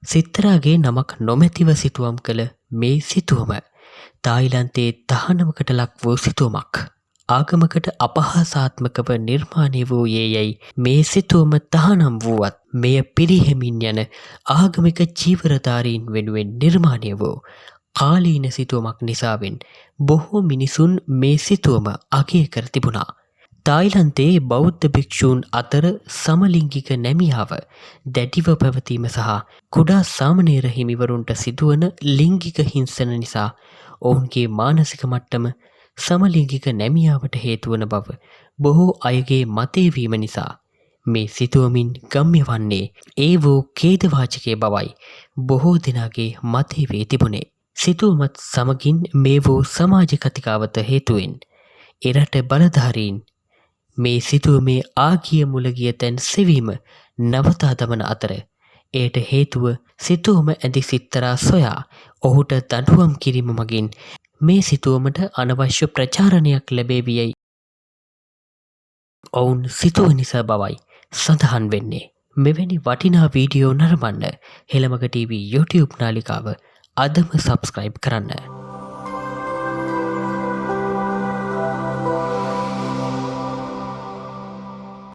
සිත්තරාගේ නමක් නොමැතිව සිතුවම් කළ මේ සිතුවම තායිලන්තයේ තහනමකට ලක් වූ සිතුවමක්. ආගමකට අපහාසාත්මකව නිර්මාණය වූයේ යැයි මේ සිතුවම තහනම් වුවත් මෙය පිරිහෙමින් යන ආගමික චීවරධාරීන් වෙනුවෙන් නිර්මාණය වූ කාලීන සිතුවමක් නිසාවෙන් බොහෝ මිනිසුන් මේ සිතුවම අගය කර තිබුණා. තායිලන්තයේ බෞද්ධ භික්ෂූන් අතර සමලිංගික නැමියාව දැඩිව පැවතීම සහ කුඩා සාමණේර හිමිවරුන්ට සිදුවන ලිංගික හිංසන නිසා ඔවුන්ගේ මානසික මට්ටම සමලිංගික නැමියාවට හේතුවන බව බොහෝ අයගේ මතයවීම නිසා මේ සිතුවමින් ගම්‍ය වන්නේ ඒ වූ ඛේදවාචකය බවයි බොහෝ දෙනාගේ මතයවේ තිබුණේ. සිතුවමත් සමගින් මේ වූ සමාජ කතිකාවත හේතුවෙන් එරට බලධාරීන් මේ සිතුවමේ ආගිය මුලගිය තැන් සෙවීම නවතා දමන අතර එයට හේතුව සිතුවම ඇඳි සිත්තරා සොයා ඔහුට දඩුවම් කිරීම මගින් මේ සිතුවමට අනවශ්‍ය ප්‍රචාරණයක් ලැබේවියයි ඔවුන් සිතුව නිසා බවයි සඳහන් වෙන්නේ. මෙවැනි වටිනා වීඩියෝ නරඹන්න හෙළමග TV YouTube නාලිකාව අදම සබස්ක්‍රයිබ් කරන්න.